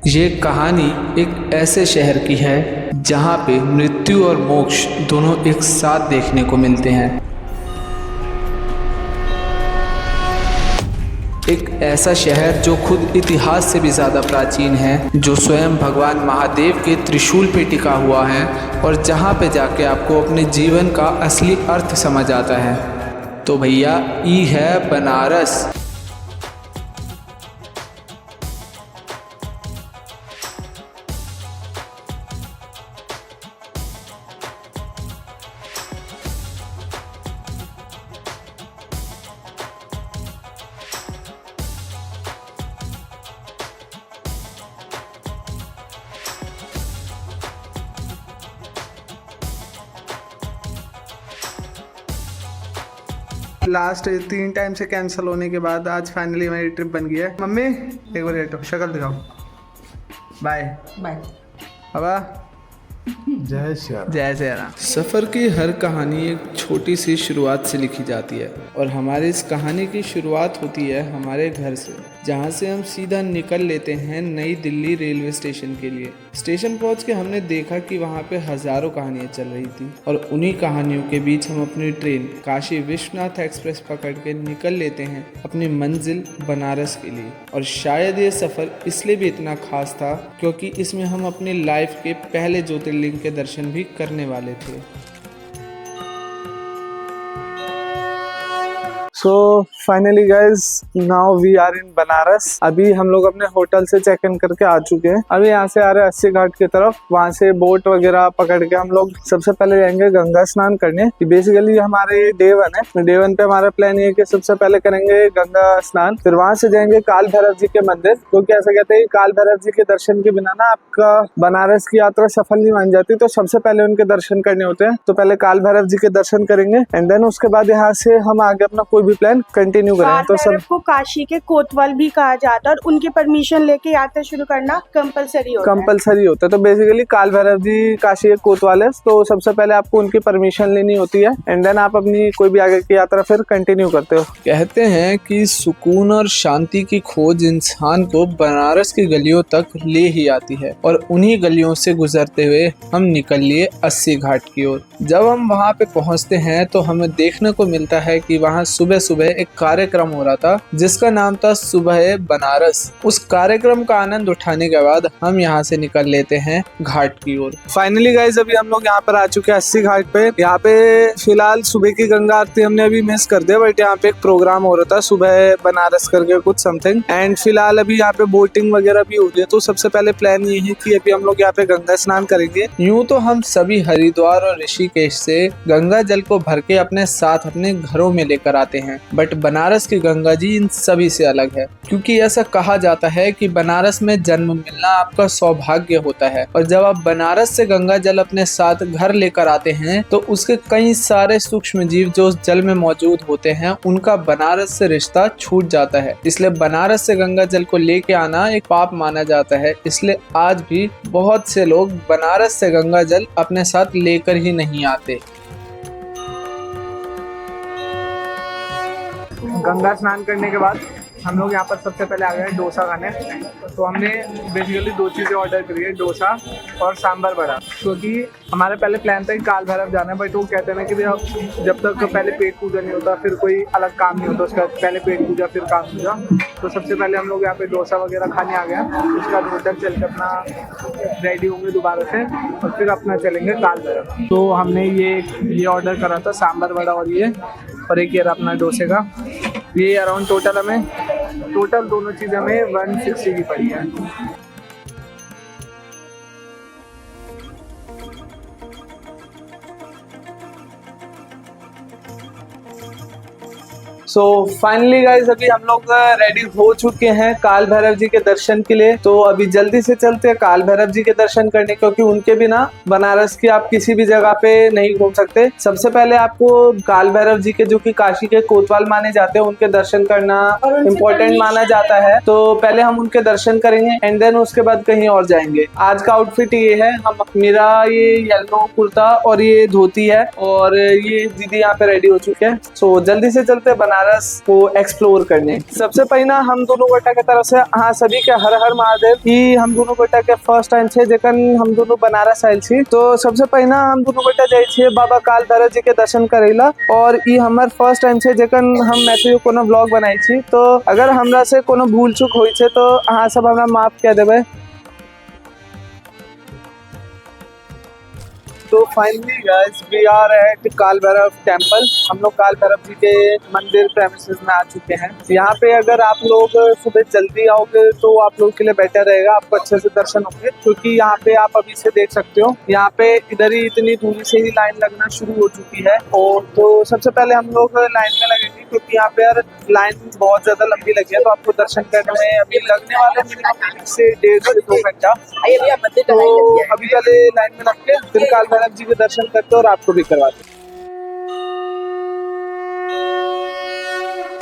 ये कहानी एक ऐसे शहर की है जहाँ पे मृत्यु और मोक्ष दोनों एक साथ देखने को मिलते हैं। एक ऐसा शहर जो खुद इतिहास से भी ज़्यादा प्राचीन है, जो स्वयं भगवान महादेव के त्रिशूल पे टिका हुआ है और जहाँ पे जाके आपको अपने जीवन का असली अर्थ समझ आता है। तो भैया ये है बनारस। लास्ट 3 टाइम से कैंसिल होने के बाद आज फाइनली हमारी ट्रिप बन गई है। मम्मी एक बार लेटो, शक्ल दिखाओ। Bye bye. बाबा जय श्री राम। सफ़र की हर कहानी एक छोटी सी शुरुआत से लिखी जाती है और हमारी इस कहानी की शुरुआत होती है हमारे घर से, जहाँ से हम सीधा निकल लेते हैं नई दिल्ली रेलवे स्टेशन के लिए। स्टेशन पहुँच के हमने देखा कि वहाँ पे हज़ारों कहानियाँ चल रही थी और उन्हीं कहानियों के बीच हम अपनी ट्रेन काशी विश्वनाथ एक्सप्रेस पकड़ के निकल लेते हैं अपनी मंजिल बनारस के लिए। और शायद ये सफ़र इसलिए भी इतना खास था क्योंकि इसमें हम अपनी लाइफ के पहले ज्योतिर्लिंग के दर्शन भी करने वाले थे। So finally guys now we are in Banaras. अभी हम लोग अपने होटल से चेक इन करके आ चुके हैं। अभी यहाँ से आ रहे हैं अस्सी घाट की तरफ। वहाँ से बोट वगैरह पकड़ के हम लोग सबसे पहले जाएंगे गंगा स्नान करने। बेसिकली हमारे डे 1 है। डे 1 पे हमारा प्लान ये है कि सबसे पहले करेंगे गंगा स्नान, फिर वहाँ से जाएंगे काल भैरव जी के मंदिर, क्योंकि ऐसा कहते हैं काल भैरव जी के दर्शन के बिना ना आपका बनारस की यात्रा सफल नहीं मान जाती। तो सबसे पहले उनके दर्शन करने होते हैं। तो पहले काल भैरव जी के दर्शन करेंगे एंड देन उसके बाद यहाँ से हम आगे अपना कोई प्लान कंटिन्यू करें। तो सब को काशी के कोतवाल भी कहा जाता है और उनकी परमिशन लेके यात्रा शुरू करना कंपलसरी होता है। तो बेसिकली काल भैरव जी काशी के कोतवाल है, तो सबसे पहले आपको उनकी परमिशन लेनी होती है एंड देन आप अपनी कोई भी आगे की यात्रा फिर कंटिन्यू करते हो। कहते हैं कि सुकून और शांति की खोज इंसान को बनारस की गलियों तक ले ही आती है और उन्हीं गलियों से गुजरते हुए हम निकल लिए अस्सी घाट की ओर। जब हम वहाँ पे पहुँचते हैं तो हमें देखने को मिलता है कि वहाँ सुबह सुबह एक कार्यक्रम हो रहा था जिसका नाम था सुबह बनारस। उस कार्यक्रम का आनंद उठाने के बाद हम यहाँ से निकल लेते हैं घाट की ओर। फाइनली गाइज अभी हम लोग यहाँ पर आ चुके हैं अस्सी घाट पे। यहाँ पे फिलहाल सुबह की गंगा आरती हमने अभी मिस कर दिया, बट यहाँ पे एक प्रोग्राम हो रहा था सुबह बनारस करके कुछ समथिंग, एंड फिलहाल अभी यहाँ पे बोटिंग वगैरह भी हो रही है। तो सबसे पहले प्लान ये है कि अभी हम लोग यहाँ पे गंगा स्नान करेंगे। यूं तो हम सभी हरिद्वार और ऋषिकेश से गंगा जल को भर के अपने साथ अपने घरों में लेकर आते हैं, बट बनारस की गंगा जी इन सभी से अलग है, क्योंकि ऐसा कहा जाता है कि बनारस में जन्म मिलना आपका सौभाग्य होता है और जब आप बनारस से गंगा जल अपने साथ घर लेकर आते हैं तो उसके कई सारे सूक्ष्म जीव जो उस जल में मौजूद होते हैं उनका बनारस से रिश्ता छूट जाता है। इसलिए बनारस से गंगा जल को लेके आना एक पाप माना जाता है। इसलिए आज भी बहुत से लोग बनारस से गंगा जल अपने साथ लेकर ही नहीं आते। गंगा स्नान करने के बाद हम लोग यहाँ पर सबसे पहले आ गए डोसा खाने। तो हमने बेसिकली 2 चीज़ें ऑर्डर करी है, डोसा और सांभर वड़ा, क्योंकि हमारा पहले प्लान था कि काल भैरव जाना है, बट वो कहते हैं ना कि जब तक पहले पेट पूजा नहीं होता फिर कोई अलग काम नहीं होता, उसका पहले पेट पूजा फिर काम पूजा। तो सबसे पहले हम लोग यहाँ पे डोसा वगैरह खाने आ गए। उसके बाद होटल चल के अपना रेडी होंगे दोबारा से और फिर अपना चलेंगे काल भैरव। तो हमने ये ऑर्डर करा था सांभर वड़ा और एक ये अपना डोसे का। ये अराउंड टोटल दोनों चीज़ें हमें 160 की पड़ी है। सो फाइनली गाइज अभी हम लोग रेडी हो चुके हैं काल भैरव जी के दर्शन के लिए। तो अभी जल्दी से चलते हैं काल भैरव जी के दर्शन करने, क्योंकि उनके बिना बनारस की आप किसी भी जगह पे नहीं घूम सकते। सबसे पहले आपको काल भैरव जी के जो कि काशी के कोतवाल माने जाते हैं उनके दर्शन करना इम्पोर्टेंट माना जाता है। तो पहले हम उनके दर्शन करेंगे एंड देन उसके बाद कहीं और जाएंगे। आज का आउटफिट ये है, मेरा ये येलो कुर्ता और ये धोती है और ये दीदी यहाँ पे रेडी हो चुके हैं। सो जल्दी से चलते हैं बनारस बनारस को एक्सप्लोर करने। सबसे पहला हम दोनों गोटा के तरफ से हाँ सभी के हर हर महादेव की। हम दोनों गोटा के फर्स्ट टाइम छे जखन हम दोनों बनारस आयल छी, तो सबसे पहला हम दोनों गोटा जाय छियै बाबा काल भैरव जी के दर्शन करेला। और ई हमार फर्स्ट टाइम छे जखन हम मैथिली कोनो ब्लॉग बनाई छी, तो अगर हमरा से कोनो भूल चूक होई छे तो अहाँ सब हमरा माफ कह देबै। तो finally guys we are at Kaal Bhairav temple. हम लोग काल भैरव जी के मंदिर प्रेमिसेस में आ चुके हैं। यहाँ पे अगर आप लोग सुबह जल्दी आओगे तो आप लोग के लिए बेटर रहेगा, आपको अच्छे से दर्शन होंगे। क्योंकि यहाँ पे आप अभी से देख सकते हो, यहाँ पे इधर ही इतनी दूरी से ही लाइन लगना शुरू हो चुकी है। और तो सबसे पहले हम लोग लाइन में लगेंगे, क्योंकि यहाँ पे यार लाइन बहुत ज्यादा लंबी लगी है। तो आपको दर्शन करने में अभी लगने वाले मिनिमम से 1.5 से 2 घंटा। तो अभी पहले लाइन में लग के फिर काल भैरव जी के दर्शन करते और आपको भी करवाते।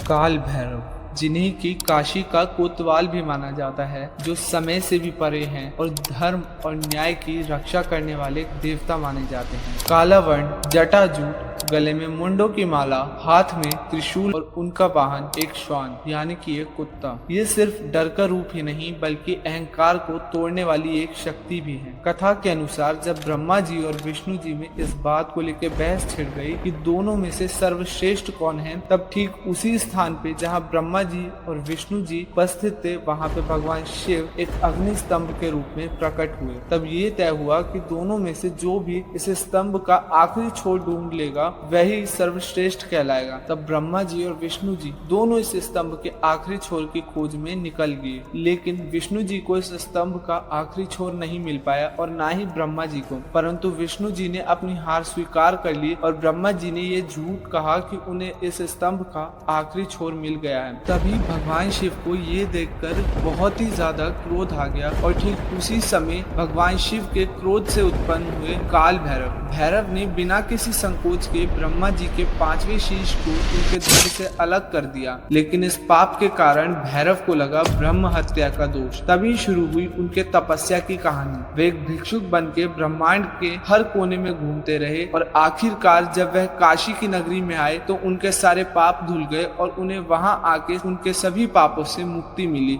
काल भैरव, जिन्हें की काशी का कोतवाल भी माना जाता है, जो समय से भी परे हैं और धर्म और न्याय की रक्षा करने वाले देवता माने जाते हैं। काला वर्ण, जटाजूट, गले में मुंडों की माला, हाथ में त्रिशूल और उनका वाहन एक श्वान यानी कि एक कुत्ता। ये सिर्फ डर का रूप ही नहीं बल्कि अहंकार को तोड़ने वाली एक शक्ति भी है। कथा के अनुसार जब ब्रह्मा जी और विष्णु जी में इस बात को लेकर बहस छिड़ गई कि दोनों में से सर्वश्रेष्ठ कौन है, तब ठीक उसी स्थान पे जहाँ ब्रह्मा जी और विष्णु जी उपस्थित थे, वहाँ पे भगवान शिव एक अग्नि स्तंभ के रूप में प्रकट हुए। तब ये तय हुआ कि दोनों में से जो भी इस स्तंभ का आखिरी छोर ढूंढ लेगा वही सर्वश्रेष्ठ कहलाएगा। तब ब्रह्मा जी और विष्णु जी दोनों इस स्तंभ के आखिरी छोर की खोज में निकल गए, लेकिन विष्णु जी को इस स्तंभ का आखिरी छोर नहीं मिल पाया और ना ही ब्रह्मा जी को। परंतु विष्णु जी ने अपनी हार स्वीकार कर ली और ब्रह्मा जी ने ये झूठ कहा कि उन्हें इस स्तंभ का आखिरी छोर मिल गया है। तभी भगवान शिव को ये देखकर बहुत ही ज्यादा क्रोध आ गया और ठीक उसी समय भगवान शिव के क्रोध से उत्पन्न हुए काल भैरव। भैरव ने बिना किसी संकोच के ब्रह्मा जी के 5वें शीश को उनके धड़ से अलग कर दिया, लेकिन इस पाप के कारण भैरव को लगा ब्रह्म हत्या का दोष। तभी शुरू हुई उनके तपस्या की कहानी। वे एक भिक्षुक बन के ब्रह्मांड के हर कोने में घूमते रहे और आखिरकार जब वह काशी की नगरी में आए तो उनके सारे पाप धुल गए और उन्हें वहां आके उनके सभी पापों से मुक्ति मिली।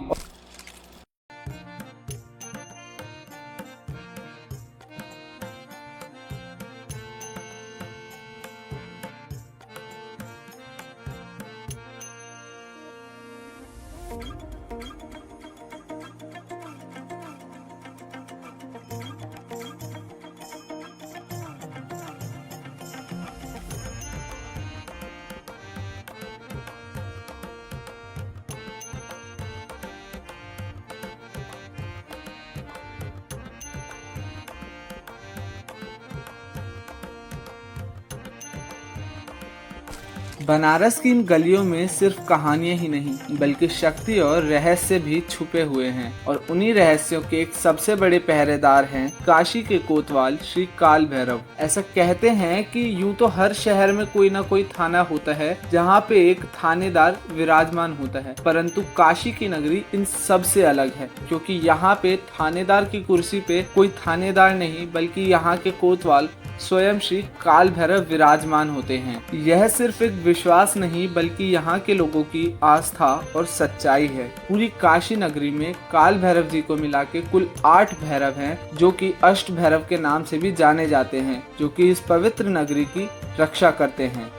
बनारस की इन गलियों में सिर्फ कहानियां ही नहीं बल्कि शक्ति और रहस्य भी छुपे हुए हैं, और उन्हीं रहस्यों के एक सबसे बड़े पहरेदार हैं काशी के कोतवाल श्री काल भैरव। ऐसा कहते हैं कि यूं तो हर शहर में कोई ना कोई थाना होता है जहां पे एक थानेदार विराजमान होता है, परंतु काशी की नगरी इन सब से अलग है, क्योंकि यहाँ पे थानेदार की कुर्सी पे कोई थानेदार नहीं बल्कि यहाँ के कोतवाल स्वयं श्री काल भैरव विराजमान होते हैं। यह सिर्फ एक विश्वास नहीं बल्कि यहाँ के लोगों की आस्था और सच्चाई है। पूरी काशी नगरी में काल भैरव जी को मिला के कुल 8 भैरव हैं, जो कि अष्ट भैरव के नाम से भी जाने जाते हैं, जो कि इस पवित्र नगरी की रक्षा करते हैं।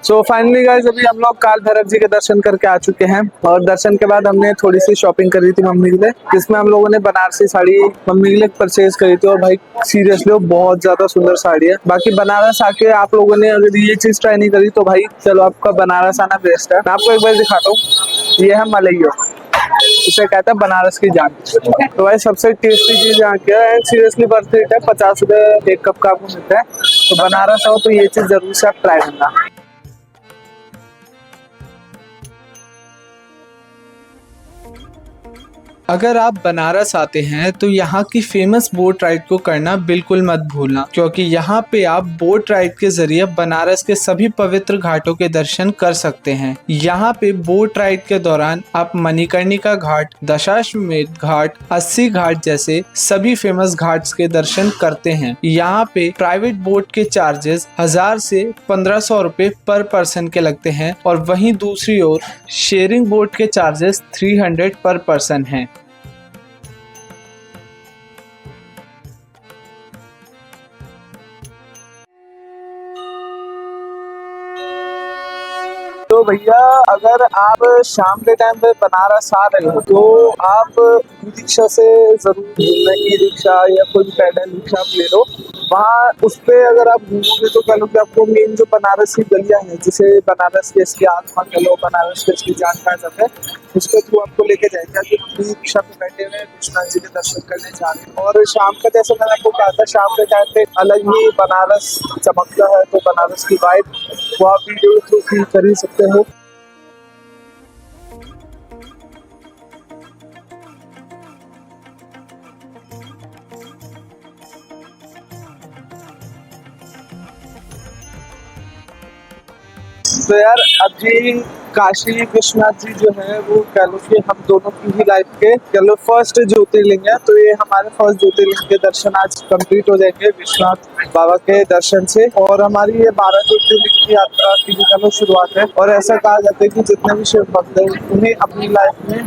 सो फाइनली गाइस अभी हम लोग काल भैरव जी के दर्शन करके आ चुके हैं, और दर्शन के बाद हमने थोड़ी सी शॉपिंग करी थी मम्मी के लिए, जिसमें हम लोगों ने बनारसी साड़ी मम्मी के लिए परचेज करी थी। और भाई सीरियसली बहुत ज्यादा सुंदर साड़ी है। बाकी बनारस आके आप लोगों ने अगर ये चीज ट्राई नहीं करी तो भाई चलो आपका बनारस आना बेस्ट है। मैं आपको एक बार दिखाता हूँ, ये है मलइयो, इसे कहता है बनारस की जान। तो भाई सबसे टेस्टी चीज यहाँ की है, सीरियसली वर्थ इट है। 50 रुपए एक कप का आपको मिलता है। तो बनारस आओ तो ये चीज जरूर से आप ट्राई करना। अगर आप बनारस आते हैं तो यहाँ की फेमस बोट राइड को करना बिल्कुल मत भूलना, क्योंकि यहाँ पे आप बोट राइड के जरिए बनारस के सभी पवित्र घाटों के दर्शन कर सकते हैं। यहाँ पे बोट राइड के दौरान आप मणिकर्णिका घाट, दशाश्वमेध घाट, 80 घाट जैसे सभी फेमस घाट्स के दर्शन करते हैं। यहाँ पे प्राइवेट बोट के चार्जेस 1000 से 1500 रुपए पर पर्सन के लगते हैं और वहीं दूसरी ओर शेयरिंग बोट के चार्जेस 300 पर पर्सन हैं। तो भैया अगर आप शाम के टाइम पे बनारस आ रहे हो तो आप ई रिक्शा से जरूर घूमना, ई रिक्शा या कोई पैदल रिक्शा आप ले लो। वहाँ उस पे अगर आप घूमोगे तो कह लो कि आपको मेन जो बनारस की गलियाँ हैं, जिसे बनारस के इसकी आत्मा कह लो, बनारस के इसकी जान कहा जाता है, उसके थ्रू आपको लेके जाएंगे। कि हम ई रिक्शा पे बैठे हुए विश्वनाथ जी के दर्शन करने जा रहे हैं। और शाम का जैसे मैंने आपको कहा था, शाम के टाइम पे अलग ही बनारस चमकता है, तो बनारस की वाइब वो आप वीडियो थ्रू फील कर ही सकते हो। तो यार अभी काशी विश्वनाथ जी जो है वो कह लो कि हम दोनों की ही लाइफ के कह लो फर्स्ट ज्योतिर्लिंग है। तो ये हमारे फर्स्ट ज्योतिर्लिंग के दर्शन आज कंप्लीट हो जाएंगे विश्वनाथ बाबा के दर्शन से। और हमारी ये 12 ज्योतिर्लिंग की यात्रा की भी कह लो शुरुआत है। और ऐसा कहा जाता है कि जितने भी शिव भक्त हैं उन्हें अपनी लाइफ में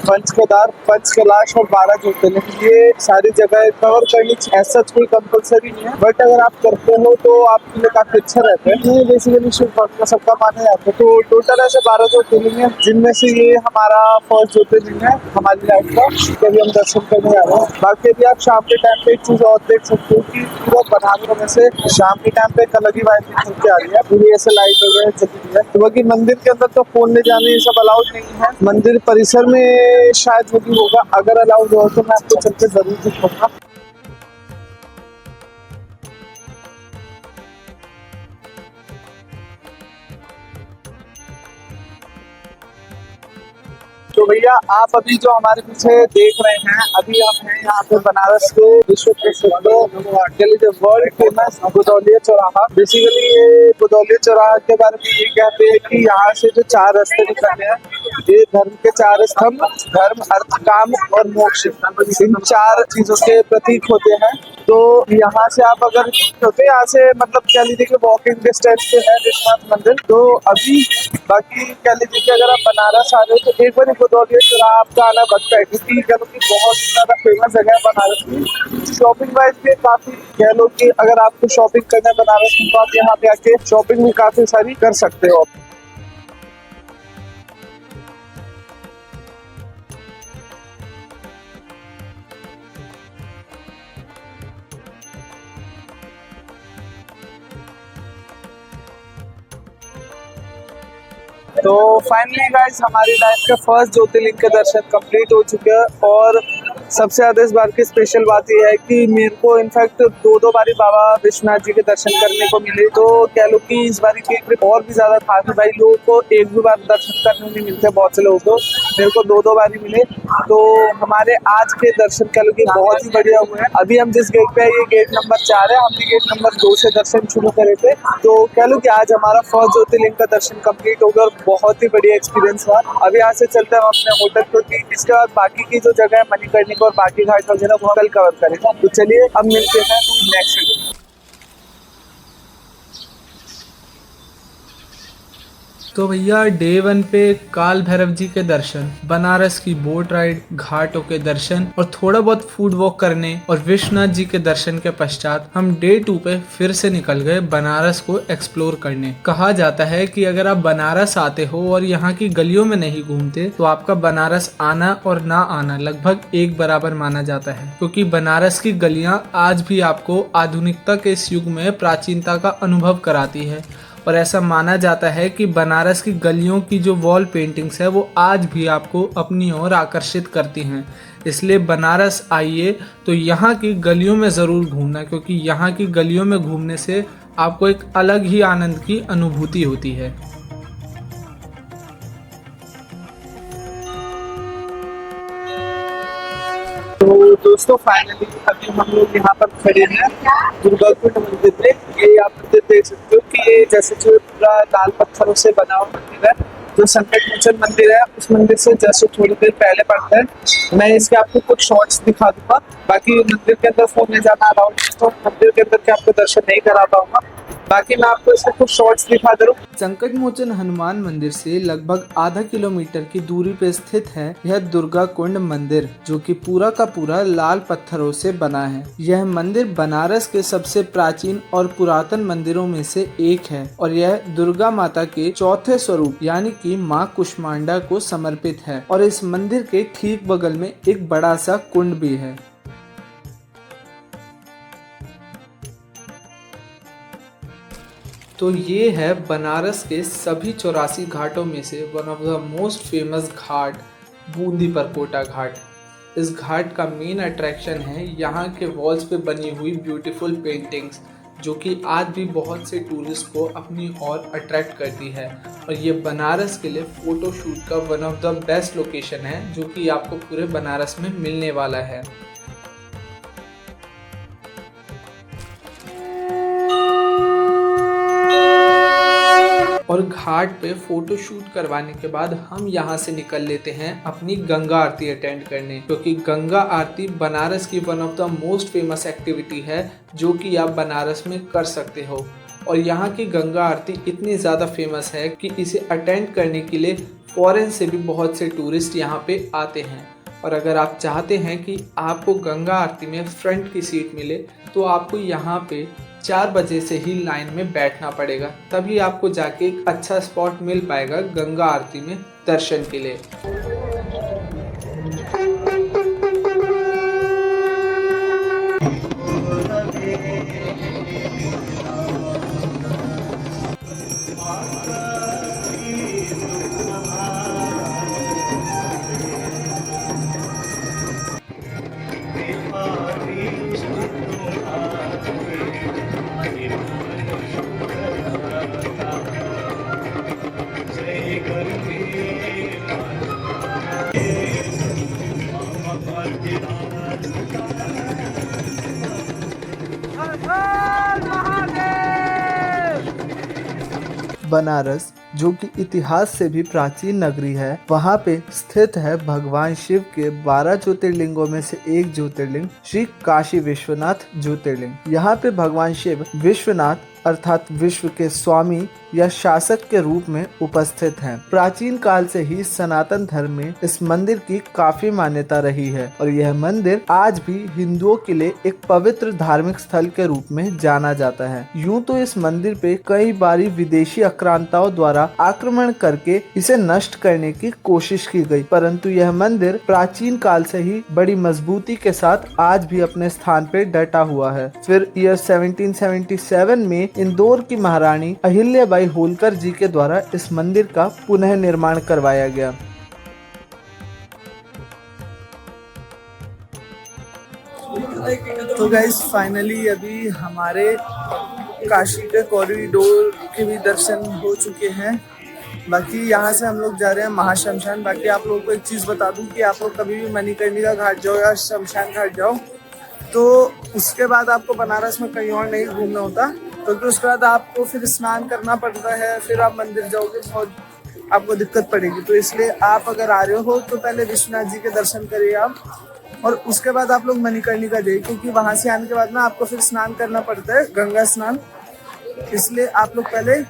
पंच केदार, पंच कैलाश और 12 ज्योतिर्लिंग ये सारी जगह कवर करनी चाहिए। ऐसा कोई कंपलसरी नहीं है, बट अगर आप करते हो तो आपके लिए काफी अच्छा रहता है। ये बेसिकली शिव भक्त का सबका माना जाता है। तो टोटल ऐसे 12 ज्योतिर्लिंग है, जिनमें से ये हमारा फर्स्ट ज्योतिर्लिंग है हमारी लाइफ का, कभी हम दर्शन करने आ रहे हैं। बाकी अभी आप शाम के टाइम पे एक चीज और देख सकते हो कि पूरा बनारस में से शाम के टाइम पे एक अलग ही वाइब निकल के आ रही है। पूरी ऐसे लाइट वगैरह जगी है। तो बाकी मंदिर के अंदर तो फोन ले जाने ये सब अलाउड नहीं है। मंदिर परिसर में शायद वो भी होगा, अगर अलाउड हो तो मैं आपको चल के जरूर दिखाऊंगा। तो भैया आप अभी जो हमारे पीछे देख रहे हैं, अभी हम हैं यहाँ पे बनारस के विश्व प्रसिद्ध वर्ल्ड फेमस गोदौलिया चौराहा। बेसिकली ये गोदौलिया चौराहा के बारे में ये कहते हैं कि यहाँ से जो 4 रास्ते निकलते हैं, ये धर्म के 4 स्तंभ, धर्म, अर्थ, काम और मोक्ष, इन 4 चीजों के प्रतीक होते हैं। तो यहाँ से आप अगर होते यहाँ से मतलब कह लीजिए कि वॉकिंग डिस्टेंस पे है विश्वनाथ मंदिर। तो अभी बाकी कह लीजिए कि अगर आप बनारस आ रहे हो तो एक बार गोदौलिया चौराहा आपका आना बनता है, क्योंकि कह लो कि बहुत ज्यादा फेमस जगह है बनारस की। शॉपिंग वाइज भी काफी कह लो कि अगर आपको शॉपिंग करना है बनारस में तो आप यहाँ पे आके शॉपिंग भी काफी सारी कर सकते हो। तो फाइनली गाइस हमारी लाइफ के फर्स्ट ज्योतिर्लिंग के दर्शन कंप्लीट हो चुके हैं। और सबसे ज्यादा इस बार की स्पेशल बात यह है कि मेरे को इनफैक्ट 2 बारी बाबा विश्वनाथ जी के दर्शन करने को मिले। तो कह लो कि इस बार की ट्रिप और भी ज्यादा था कि भाई लोगों को एक भी बार दर्शन करने नहीं मिलते, बहुत से लोगों को, मेरे को 2 बार ही मिले। तो हमारे आज के दर्शन कह लो कि बहुत ही बढ़िया हुए हैं। अभी हम जिस गेट पे है ये गेट नंबर 4 है, हमने गेट नंबर 2 से दर्शन शुरू करे थे। तो कह लो कि आज हमारा फर्स्ट ज्योतिर्लिंग का दर्शन कंप्लीट हो गया और बहुत ही बढ़िया एक्सपीरियंस हुआ। अभी यहाँ से चलते हैं हम अपने होटल को, इसके बाद बाकी की जो जगह है मणिकर्णिका और बाकी घाट वगैरह वो कल कवर करेंगे। तो चलिए अब मिलते हैं नेक्स्ट वीडियो। तो भैया डे 1 पे काल भैरव जी के दर्शन, बनारस की बोट राइड, घाटों के दर्शन और थोड़ा बहुत फूड वॉक करने और विश्वनाथ जी के दर्शन के पश्चात हम डे 2 पे फिर से निकल गए बनारस को एक्सप्लोर करने। कहा जाता है कि अगर आप बनारस आते हो और यहाँ की गलियों में नहीं घूमते तो आपका बनारस आना और ना आना लगभग एक बराबर माना जाता है, क्योंकि बनारस की गलियाँ आज भी आपको आधुनिकता के इस युग में प्राचीनता का अनुभव कराती है। और ऐसा माना जाता है कि बनारस की गलियों की जो वॉल पेंटिंग्स है वो आज भी आपको अपनी ओर आकर्षित करती हैं। इसलिए बनारस आइए तो यहाँ की गलियों में ज़रूर घूमना, क्योंकि यहाँ की गलियों में घूमने से आपको एक अलग ही आनंद की अनुभूति होती है। तो दोस्तों फाइनली अभी हम लोग यहाँ पर खड़े हैं दुर्गा कुंड मंदिर में। ये आप मंदिर देख सकते हो कि ये जैसे जो पूरा लाल पत्थरों से बना हुआ मंदिर है, जो संकट मोचन मंदिर है, उस मंदिर से जैसे थोड़ी देर पहले पड़ता है। मैं इसके आपको कुछ शॉर्ट्स दिखा दूंगा। बाकी मंदिर के अंदर फोन ले जाना अलाउड नहीं, तो मंदिर के अंदर के आपको दर्शन नहीं करा पाऊंगा। बाकी मैं आपको इसके कुछ शॉर्ट्स दिखा दे रहा हूँ। संकट मोचन हनुमान मंदिर से लगभग आधा किलोमीटर की दूरी पे स्थित है यह दुर्गा कुंड मंदिर, जो कि पूरा का पूरा लाल पत्थरों से बना है। यह मंदिर बनारस के सबसे प्राचीन और पुरातन मंदिरों में से एक है और यह दुर्गा माता के चौथे स्वरूप यानी कि माँ कुष्मांडा को समर्पित है। और इस मंदिर के ठीक बगल में एक बड़ा सा कुंड भी है। तो ये है बनारस के सभी 84 घाटों में से one of the most famous ghat, Bundi Parkota Ghat. इस घाट का मेन अट्रैक्शन है यहाँ के वॉल्स पे बनी हुई ब्यूटीफुल पेंटिंग्स, जो कि आज भी बहुत से टूरिस्ट को अपनी ओर अट्रैक्ट करती है। और ये बनारस के लिए फ़ोटो शूट का one of the best location है, जो कि आपको पूरे बनारस में मिलने वाला है। और घाट पे फोटो शूट करवाने के बाद हम यहाँ से निकल लेते हैं अपनी गंगा आरती अटेंड करने, क्योंकि गंगा आरती बनारस की one of the most famous activity है जो कि आप बनारस में कर सकते हो। और यहाँ की गंगा आरती इतनी ज़्यादा फेमस है कि इसे अटेंड करने के लिए फॉरेन से भी बहुत से टूरिस्ट यहाँ पे आते हैं। और अगर आप चाहते हैं कि आपको गंगा आरती में फ्रंट की सीट मिले, तो आपको यहाँ पे 4 बजे से ही लाइन में बैठना पड़ेगा, तभी आपको जाके एक अच्छा स्पॉट मिल पाएगा गंगा आरती में दर्शन के लिए। बनारस, जो कि इतिहास से भी प्राचीन नगरी है, वहाँ पे स्थित है भगवान शिव के 12 ज्योतिर्लिंगों में से एक ज्योतिर्लिंग श्री काशी विश्वनाथ ज्योतिर्लिंग। यहाँ पे भगवान शिव विश्वनाथ अर्थात विश्व के स्वामी या शासक के रूप में उपस्थित हैं। प्राचीन काल से ही सनातन धर्म में इस मंदिर की काफी मान्यता रही है और यह मंदिर आज भी हिंदुओं के लिए एक पवित्र धार्मिक स्थल के रूप में जाना जाता है। यूं तो इस मंदिर पे कई बारी विदेशी आक्रांताओं द्वारा आक्रमण करके इसे नष्ट करने की कोशिश की गई, परंतु यह मंदिर प्राचीन काल से ही बड़ी मजबूती के साथ आज भी अपने स्थान पे डटा हुआ है। फिर ईयर 1777 में इंदौर की महारानी अहिल्याबाई होलकर जी के द्वारा इस मंदिर का पुनः निर्माण करवाया गया। तो गाइस फाइनली अभी हमारे काशी के कॉरिडोर के भी दर्शन हो चुके हैं। बाकी यहाँ से हम लोग जा रहे हैं महाशमशान। बाकी आप लोगों को एक चीज़ बता दूं कि आप लोग कभी भी मणिकर्णिका घाट जाओ या शमशान घाट जाओ तो उसके बाद आपको बनारस में कहीं और नहीं घूमना होता, क्योंकि उसके बाद आपको फिर स्नान करना पड़ता है, फिर आप मंदिर जाओगे, बहुत आपको दिक्कत पड़ेगी। तो इसलिए आप अगर आ रहे हो तो पहले विश्वनाथ जी के दर्शन करिए आप, और उसके बाद आप लोग मणिकर्णिका जाइए, क्योंकि वहाँ से आने के बाद ना आपको फिर स्नान करना पड़ता है, गंगा स्नान। इसलिए आप लोग पहले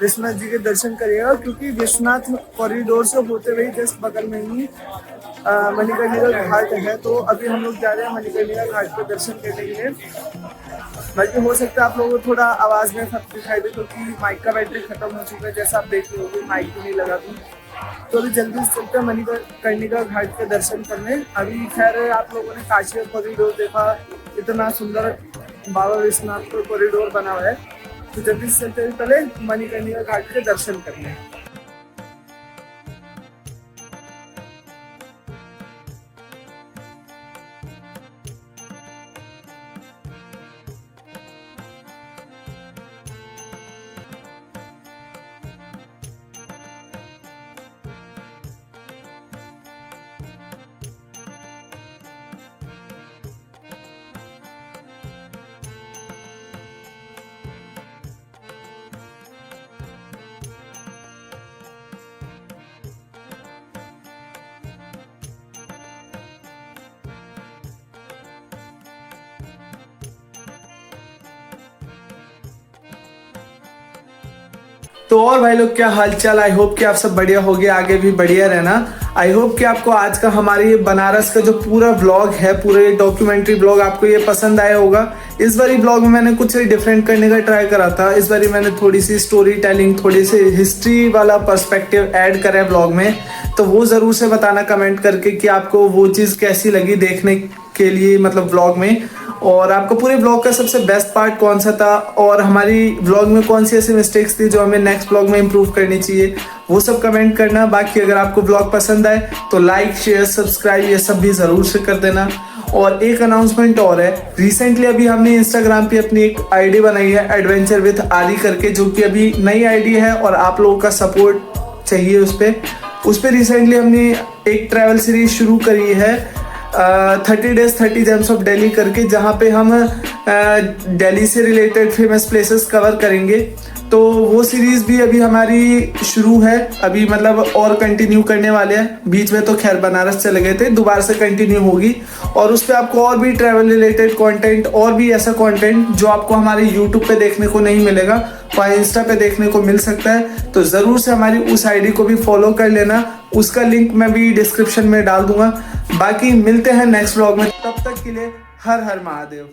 विश्वनाथ जी के दर्शन करिएगा, क्योंकि विश्वनाथ कॉरिडोर से होते हुए जस्ट बगल में ही मणिकर्णिका घाट है। तो अभी हम लोग जा रहे हैं मणिकर्णिका घाट पे दर्शन करने के लिए। बाकी हो सकता है आप लोगों को थोड़ा आवाज़ में फर्क दिखाई दे, क्योंकि माइक का बैटरी खत्म हो चुका है, जैसा आप देख रहे हो माइक भी नहीं लगा तो अभी जल्दी से चलते हैं मणिकर्णिका घाट के दर्शन करने। अभी खैर आप लोगों ने काशी का कॉरिडोर देखा, इतना सुंदर बाबा विश्वनाथ का कॉरिडोर बना हुआ है, तो जल्दी से चलते हैं पहले मणिकर्णिका घाट के दर्शन करने। तो और भाई लोग क्या हालचाल। आई होप कि आप सब बढ़िया होगे, आगे भी बढ़िया रहना। आई होप कि आपको आज का हमारे ये बनारस का जो पूरा व्लॉग है, पूरे डॉक्यूमेंट्री व्लॉग आपको ये पसंद आया होगा। इस बारी व्लॉग में मैंने कुछ डिफरेंट करने का ट्राई करा था। इस बारी मैंने थोड़ी सी स्टोरी टेलिंग, थोड़ी सी हिस्ट्री वाला पर्सपेक्टिव ऐड करा है व्लॉग में। तो वो ज़रूर से बताना कमेंट करके कि आपको वो चीज़ कैसी लगी देखने के लिए, मतलब व्लॉग में। और आपको पूरे व्लॉग का सबसे बेस्ट पार्ट कौन सा था, और हमारी व्लॉग में कौन सी ऐसी मिस्टेक्स थी जो हमें नेक्स्ट व्लॉग में इम्प्रूव करनी चाहिए, वो सब कमेंट करना। बाकी अगर आपको व्लॉग पसंद आए तो लाइक, शेयर, सब्सक्राइब ये सब भी ज़रूर से कर देना। और एक अनाउंसमेंट और है, रिसेंटली अभी हमने इंस्टाग्राम पे अपनी एक आईडी बनाई है एडवेंचर विद आरी करके, जो कि अभी नई आईडी है और आप लोगों का सपोर्ट चाहिए उस पर रिसेंटली हमने एक ट्रैवल सीरीज शुरू करी है 30 डेज 30 जेम्स ऑफ दिल्ली करके, जहाँ पे हम दिल्ली से रिलेटेड फेमस प्लेसेस कवर करेंगे। तो वो सीरीज भी अभी हमारी शुरू है, अभी मतलब और कंटिन्यू करने वाले हैं। बीच में तो खैर बनारस चले गए थे, दोबारा से कंटिन्यू होगी। और उस पर आपको और भी ट्रैवल रिलेटेड कंटेंट, और भी ऐसा कंटेंट जो आपको हमारे यूट्यूब पे देखने को नहीं मिलेगा, वहाँ इंस्टा पे देखने को मिल सकता है। तो ज़रूर से हमारी उस आईडी को भी फॉलो कर लेना, उसका लिंक मैं भी डिस्क्रिप्शन में डाल दूंगा। बाकी मिलते हैं नेक्स्ट व्लॉग में, तब तक के लिए हर हर महादेव।